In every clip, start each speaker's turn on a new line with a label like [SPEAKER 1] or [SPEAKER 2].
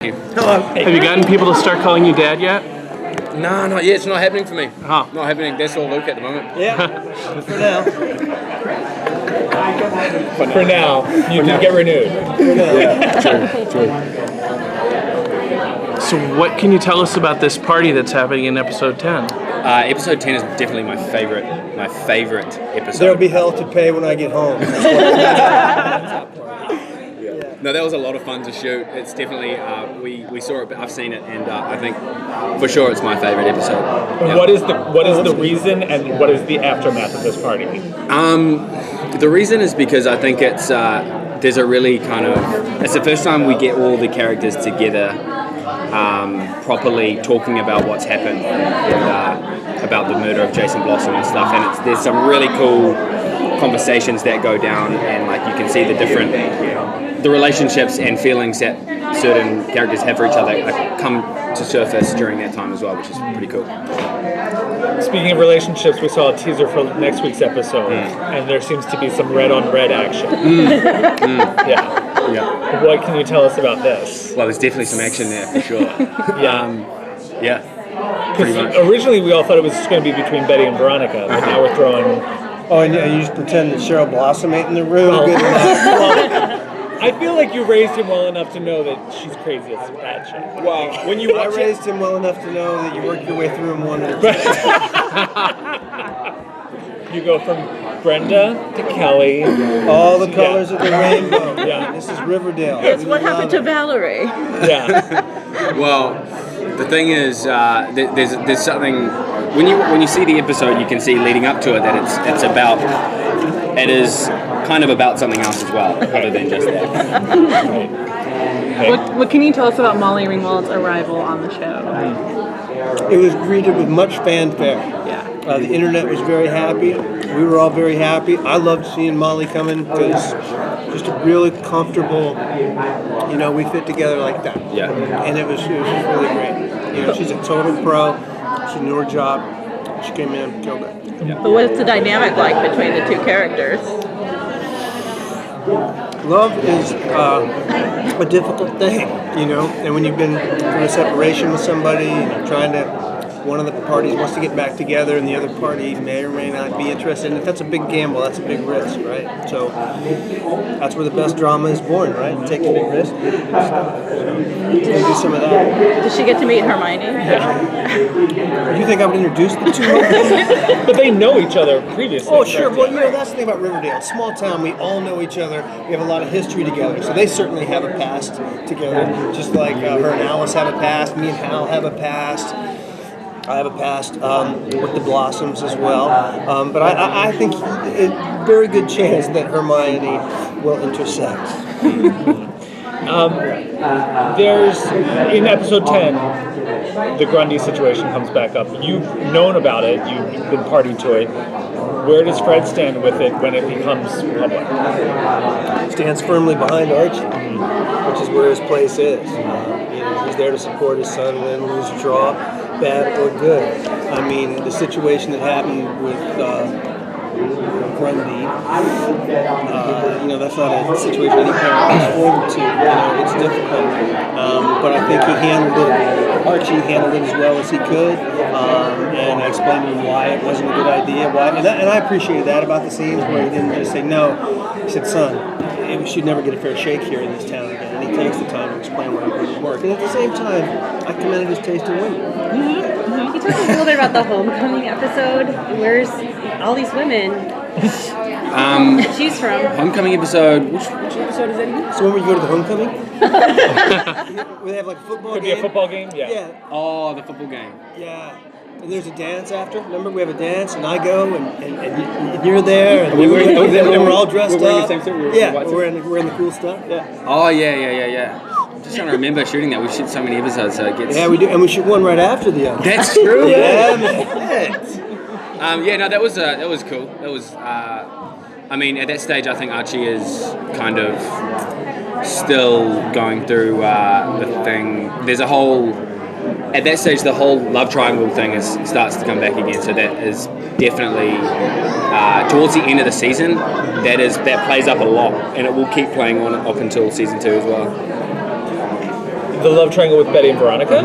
[SPEAKER 1] Hello.
[SPEAKER 2] Have you gotten people to start calling you Dad yet?
[SPEAKER 1] No, not yet. It's not happening for me.
[SPEAKER 2] Huh.
[SPEAKER 1] Not happening. That's all Luke at the moment.
[SPEAKER 3] Yeah, for now.
[SPEAKER 4] For now, you do get renewed.
[SPEAKER 1] True.
[SPEAKER 2] So what can you tell us about this party that's happening in episode 10?
[SPEAKER 1] Episode 10 is definitely my favorite episode.
[SPEAKER 3] There'll be hell to pay when I get home.
[SPEAKER 1] No, that was a lot of fun to shoot. It's definitely, we saw it, but I've seen it, and I think for sure it's my favorite episode. Yeah.
[SPEAKER 4] What is the reason, and what is the aftermath of this party?
[SPEAKER 1] The reason is because I think it's there's a really it's the first time we get all the characters together properly talking about what's happened and about the murder of Jason Blossom and stuff, and there's some really cool conversations that go down, and like you can see the relationships and feelings that certain characters have for each other come to surface during that time as well, which is pretty cool.
[SPEAKER 4] Speaking of relationships, we saw a teaser for next week's episode, and there seems to be some red-on-red action. Yeah. What can you tell us about this?
[SPEAKER 1] Well, there's definitely some action there for sure. Yeah. Pretty much.
[SPEAKER 4] Originally, we all thought it was just going to be between Betty and Veronica, but now we're throwing...
[SPEAKER 3] Oh, and you just pretend that Cheryl Blossom ain't in the room.
[SPEAKER 4] Well, I feel like you raised him well enough to know that she's crazy as bad shit.
[SPEAKER 1] Well, when you
[SPEAKER 3] I
[SPEAKER 1] watch
[SPEAKER 3] raised him well enough to know that you work your way through him one at a time.
[SPEAKER 4] You go from Brenda to Kelly.
[SPEAKER 3] All the colors of the rainbow.
[SPEAKER 4] Yeah.
[SPEAKER 3] This is Riverdale.
[SPEAKER 5] It's
[SPEAKER 3] We
[SPEAKER 5] what
[SPEAKER 3] love
[SPEAKER 5] happened to
[SPEAKER 3] it.
[SPEAKER 5] Valerie.
[SPEAKER 4] Yeah.
[SPEAKER 1] Well, the thing is, there's something when you see the episode, you can see leading up to it that it is kind of about something else as well, other than just that.
[SPEAKER 6] What can you tell us about Molly Ringwald's arrival on the show?
[SPEAKER 3] It was greeted with much fanfare.
[SPEAKER 6] Yeah.
[SPEAKER 3] The internet was very happy. We were all very happy. I loved seeing Molly come in because just a really comfortable, we fit together like that.
[SPEAKER 1] Yeah.
[SPEAKER 3] And it was just really great. She's a total pro. She knew her job. She came in and killed it.
[SPEAKER 5] But what's the dynamic like between the two characters?
[SPEAKER 3] Love is a difficult thing, and when you've been through a separation with somebody and one of the parties wants to get back together and the other party may or may not be interested, and if that's a big gamble, that's a big risk, right? So that's where the best drama is born, right? Take a big risk. Do some of that.
[SPEAKER 5] Does she get to meet Hermione?
[SPEAKER 3] You think I would introduce the two of them?
[SPEAKER 4] But they know each other previously.
[SPEAKER 3] Oh, sure. Well, that's the thing about Riverdale. Small town, we all know each other. We have a lot of history together. So they certainly have a past together. Just like her and Alice have a past. Me and Hal have a past. I have a past with the Blossoms as well. But I think a very good chance that Hermione will intersect.
[SPEAKER 4] There's, in episode 10, the Grundy situation comes back up. You've known about it. You've been party to it. Where does Fred stand with it when it becomes public?
[SPEAKER 3] Stands firmly behind Archie, which is where his place is. He's there to support his son, win, lose, draw, bad or good. I mean, the situation that happened with Grundy, that's not a situation any parent looks forward to. It's difficult. But I think Archie handled it as well as he could, and I explained to him why it wasn't a good idea. And I appreciated that about the scenes where he didn't just say no. He said, son, we should never get a fair shake here in this town again. And he takes the time to explain why it wouldn't work. And at the same time, I commended his taste in women.
[SPEAKER 7] Can you talk a little bit about the homecoming episode? Where's all these women? She's from
[SPEAKER 1] Homecoming episode. Which episode is that again?
[SPEAKER 3] So when we go to the homecoming, we have like a football
[SPEAKER 4] Could
[SPEAKER 3] game.
[SPEAKER 4] be a football game? Yeah.
[SPEAKER 1] Oh, the football game.
[SPEAKER 3] Yeah. And there's a dance after. Remember, we have a dance, and I go, and you're there, and we're all dressed
[SPEAKER 1] we're wearing
[SPEAKER 3] up.
[SPEAKER 1] the same suit?
[SPEAKER 3] We're in the cool stuff. Yeah.
[SPEAKER 1] Oh, yeah. I'm just trying to remember shooting that. We shoot so many episodes, so it gets...
[SPEAKER 3] Yeah, we do, and we shoot one right after the other.
[SPEAKER 1] That's true.
[SPEAKER 3] Yeah, man.
[SPEAKER 1] That was cool. That was, at that stage, I think Archie is kind of still going through the thing. There's a whole... At that stage, the whole love triangle thing starts to come back again. So that is definitely towards the end of the season. That plays up a lot, and it will keep playing on up until season 2 as well.
[SPEAKER 4] The love triangle with Betty and Veronica?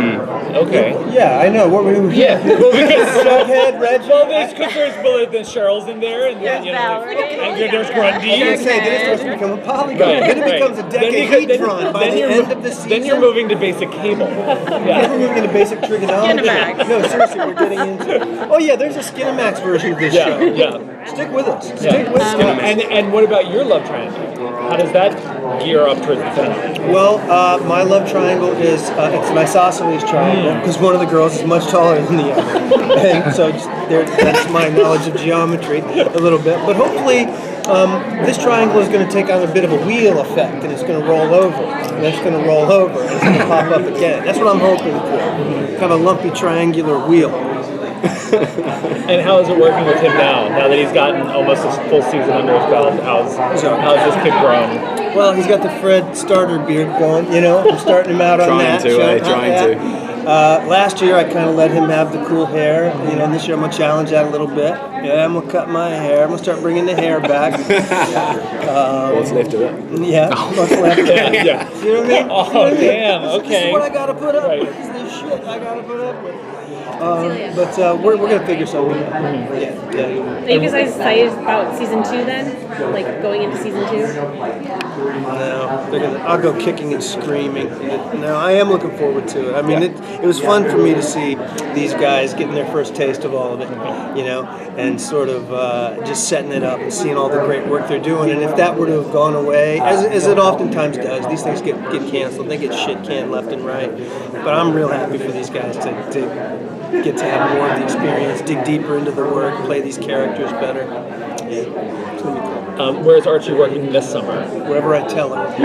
[SPEAKER 4] Okay.
[SPEAKER 3] Yeah, I know. What were we?
[SPEAKER 4] Yeah. Well, because
[SPEAKER 3] Jughead, Reggie.
[SPEAKER 4] well, there's Cheryl's in there, and then,
[SPEAKER 5] Valerie.
[SPEAKER 4] and there's
[SPEAKER 3] I was
[SPEAKER 4] Grundy.
[SPEAKER 3] gonna say, then it starts to become a polygon.
[SPEAKER 4] Right,
[SPEAKER 3] Then it
[SPEAKER 4] right.
[SPEAKER 3] becomes a
[SPEAKER 4] Then
[SPEAKER 3] decade
[SPEAKER 4] you-
[SPEAKER 3] run by the
[SPEAKER 4] you're
[SPEAKER 3] end
[SPEAKER 4] mo-
[SPEAKER 3] of the season.
[SPEAKER 4] Then you're moving to basic cable.
[SPEAKER 3] We're
[SPEAKER 4] Yeah.
[SPEAKER 3] moving into basic trigonometry.
[SPEAKER 5] Skinemax.
[SPEAKER 3] No, seriously, we're getting into. Oh yeah, there's a Skinemax version of this
[SPEAKER 4] Yeah.
[SPEAKER 3] show.
[SPEAKER 4] Yeah.
[SPEAKER 3] Stick with us.
[SPEAKER 4] Yeah.
[SPEAKER 3] Stick with us.
[SPEAKER 4] And what about your love triangle? How does that gear up towards the finale?
[SPEAKER 3] Well, my love triangle is it's an isosceles triangle because one of the girls is much taller than the other, and so that's my knowledge of geometry a little bit. But hopefully, this triangle is going to take on a bit of a wheel effect, and it's going to roll over, and it's going to roll over, and it's going to pop up again. That's what I'm hoping for. Kind of a lumpy triangular wheel.
[SPEAKER 4] And how is it working with him now? Now that he's gotten almost a full season under his belt, how's this kid grown?
[SPEAKER 3] Well, he's got the Fred starter beard going, you know. I'm starting him out on
[SPEAKER 1] Trying
[SPEAKER 3] that.
[SPEAKER 1] to,
[SPEAKER 3] showing
[SPEAKER 1] trying
[SPEAKER 3] how-
[SPEAKER 1] to.
[SPEAKER 3] Last year, I kind of let him have the cool hair. You know, and this year I'm gonna challenge that a little bit. Yeah, I'm gonna cut my hair. I'm gonna start bringing the hair back.
[SPEAKER 1] What's left of it?
[SPEAKER 3] Yeah, what's left?
[SPEAKER 4] Yeah, yeah.
[SPEAKER 3] You know what I mean?
[SPEAKER 4] Oh,
[SPEAKER 3] You know what I mean?
[SPEAKER 4] damn,
[SPEAKER 3] This
[SPEAKER 4] okay.
[SPEAKER 3] is what I gotta put up
[SPEAKER 4] Right.
[SPEAKER 3] with. This is the shit I gotta put up with. But we're gonna figure something out. Yeah.
[SPEAKER 7] Are you guys excited about season 2 then? Like going into season 2?
[SPEAKER 3] No, I'll go kicking and screaming. No, I am looking forward to it. I mean, it was fun for me to see these guys getting their first taste of all of it, you know, and sort of just setting it up and seeing all the great work they're doing. And if that were to have gone away, as it oftentimes does, these things get canceled. They get shit canned left and right. But I'm real happy for these guys to get to have more of the experience, dig deeper into the work, play these characters better. Yeah, it's gonna be cool.
[SPEAKER 4] Where's Archie working this summer?
[SPEAKER 3] Wherever I tell him.